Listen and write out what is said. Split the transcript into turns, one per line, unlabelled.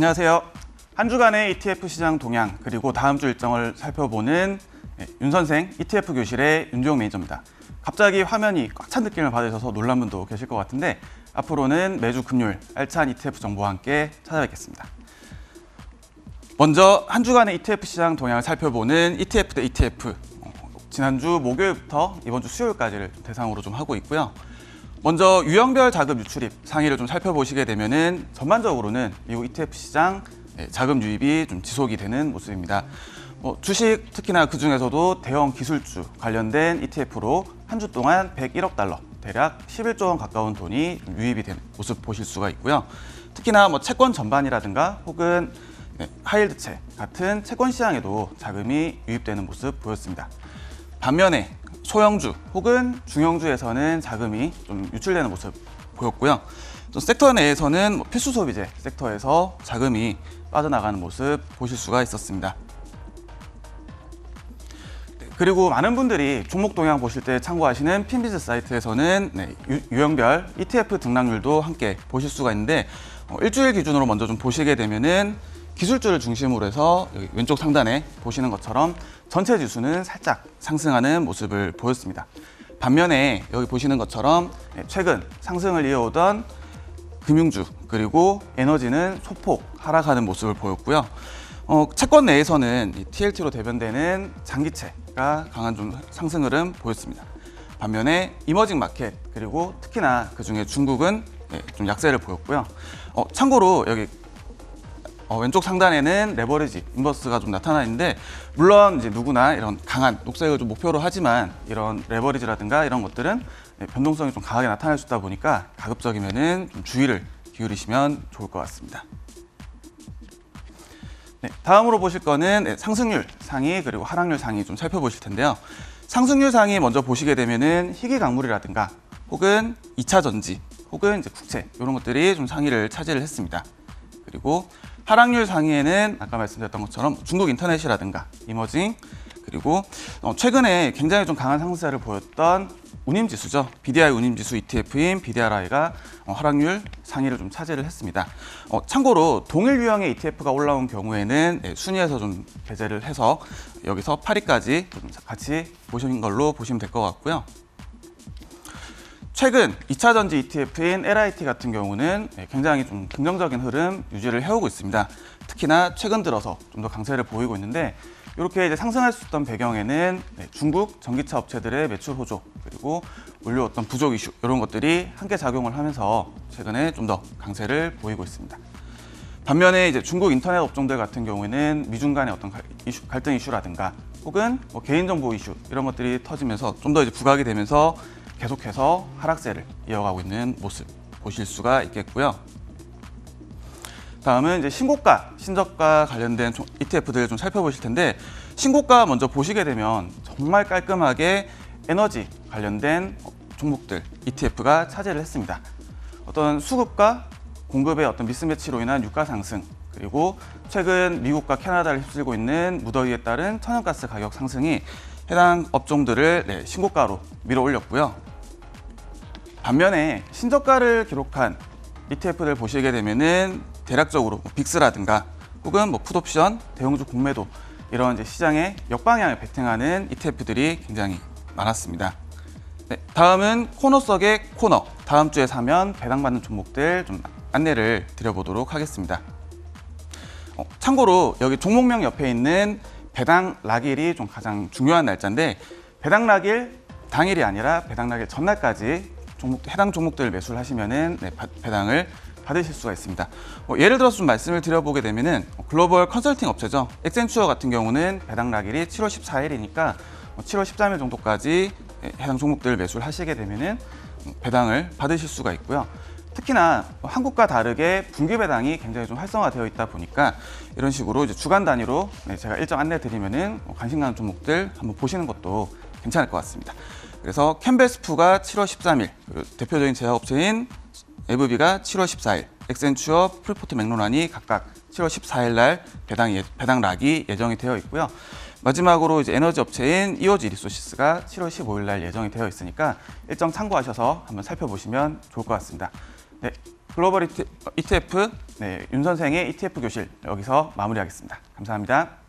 안녕하세요. 한 주간의 ETF 시장 동향 그리고 다음 주 일정을 살펴보는 윤 선생 ETF 교실의 윤주영 매니저입니다. 갑자기 화면이 꽉 찬 느낌을 받으셔서 놀란 분도 계실 것 같은데 앞으로는 매주 금요일 알찬 ETF 정보와 함께 찾아뵙겠습니다. 먼저 한 주간의 ETF 시장 동향을 살펴보는 ETF 대 ETF 지난주 목요일부터 이번 주 수요일까지를 대상으로 좀 하고 있고요. 먼저 유형별 자금 유출입 상위를 좀 살펴보시게 되면은 전반적으로는 미국 ETF 시장 자금 유입이 좀 지속이 되는 모습입니다. 주식 특히나 그 중에서도 대형 기술주 관련된 ETF로 한 주 동안 101억 달러, 대략 11조 원 가까운 돈이 유입이 되는 모습 보실 수가 있고요. 특히나 채권 전반이라든가 혹은 하이힐드채 같은 채권 시장에도 자금이 유입되는 모습 보였습니다. 반면에 소형주 혹은 중형주에서는 자금이 좀 유출되는 모습 보였고요. 섹터 내에서는 필수 소비재 섹터에서 자금이 빠져나가는 모습 보실 수가 있었습니다. 그리고 많은 분들이 종목 동향 보실 때 참고하시는 핀비즈 사이트에서는 유형별 ETF 등락률도 함께 보실 수가 있는데 일주일 기준으로 먼저 좀 보시게 되면은 기술주를 중심으로 해서 여기 왼쪽 상단에 보시는 것처럼 전체 지수는 살짝 상승하는 모습을 보였습니다. 반면에 여기 보시는 것처럼 최근 상승을 이어오던 금융주 그리고 에너지는 소폭 하락하는 모습을 보였고요. 채권 내에서는 TLT로 대변되는 장기채가 강한 좀 상승 흐름 보였습니다. 반면에 이머징 마켓 그리고 특히나 그중에 중국은 좀 약세를 보였고요. 참고로 여기 왼쪽 상단에는 레버리지 인버스가 좀 나타나 있는데 물론 이제 누구나 이런 강한 녹색을 좀 목표로 하지만 이런 레버리지라든가 이런 것들은 변동성이 좀 강하게 나타날 수 있다 보니까 가급적이면은 좀 주의를 기울이시면 좋을 것 같습니다. 다음으로 보실 거는 상승률 상위 그리고 하락률 상위 좀 살펴보실 텐데요. 상승률 상위 먼저 보시게 되면은 희귀 광물이라든가 혹은 2차 전지 혹은 이제 국채 이런 것들이 좀 상위를 차지를 했습니다. 그리고 하락률 상위에는 아까 말씀드렸던 것처럼 중국 인터넷이라든가 이머징 그리고 최근에 굉장히 좀 강한 상승세를 보였던 운임지수죠. BDI 운임지수 ETF인 BDRI가 하락률 상위를 좀 차지를 했습니다. 참고로 동일 유형의 ETF가 올라온 경우에는 순위에서 좀 배제를 해서 여기서 8위까지 같이 보시는 걸로 보시면 될 것 같고요. 최근 2차 전지 ETF인 LIT 같은 경우는 굉장히 좀 긍정적인 흐름 유지를 해오고 있습니다. 특히나 최근 들어서 좀 더 강세를 보이고 있는데 이렇게 이제 상승할 수 있던 배경에는 중국 전기차 업체들의 매출 호조 그리고 원료 어떤 부족 이슈 이런 것들이 함께 작용을 하면서 최근에 좀 더 강세를 보이고 있습니다. 반면에 이제 중국 인터넷 업종들 같은 경우에는 미중 간의 어떤 갈등 이슈라든가 혹은 개인정보 이슈 이런 것들이 터지면서 좀 더 이제 부각이 되면서 계속해서 하락세를 이어가고 있는 모습 보실 수가 있겠고요. 다음은 이제 신고가, 신저가 관련된 ETF들 좀 살펴보실 텐데 신고가 먼저 보시게 되면 정말 깔끔하게 에너지 관련된 종목들 ETF가 차지를 했습니다. 어떤 수급과 공급의 어떤 미스매치로 인한 유가 상승 그리고 최근 미국과 캐나다를 휩쓸고 있는 무더위에 따른 천연가스 가격 상승이 해당 업종들을 신고가로 밀어 올렸고요. 반면에 신저가를 기록한 ETF들 보시게 되면은 대략적으로 빅스라든가 혹은 풋옵션, 대형주 공매도 이런 이제 시장의 역방향을 베팅하는 ETF들이 굉장히 많았습니다. 다음은 코너 속의 코너. 다음 주에 사면 배당받는 종목들 좀 안내를 드려보도록 하겠습니다. 참고로 여기 종목명 옆에 있는 배당 락일이 좀 가장 중요한 날짜인데 배당 락일 당일이 아니라 배당 락일 전날까지 해당 종목들을 매수를 하시면은 배당을 받으실 수가 있습니다. 예를 들어서 좀 말씀을 드려보게 되면은 글로벌 컨설팅 업체죠. 액센추어 같은 경우는 배당 락일이 7월 14일이니까 7월 13일 정도까지 해당 종목들을 매수를 하시게 되면은 배당을 받으실 수가 있고요. 특히나 한국과 다르게 분기 배당이 굉장히 좀 활성화되어 있다 보니까 이런 식으로 이제 주간 단위로 제가 일정 안내 드리면은 관심 가는 종목들 한번 보시는 것도 괜찮을 것 같습니다. 그래서 캠벨스프가 7월 13일, 그리고 대표적인 제약업체인 에브비가 7월 14일, 액센추어, 프리포트 맥로란이 각각 7월 14일 날 배당 락이 예정이 되어 있고요. 마지막으로 이제 에너지 업체인 이오지 리소시스가 7월 15일 날 예정이 되어 있으니까 일정 참고하셔서 한번 살펴보시면 좋을 것 같습니다. 네, 글로벌 ETF 윤 선생의 ETF 교실 여기서 마무리하겠습니다. 감사합니다.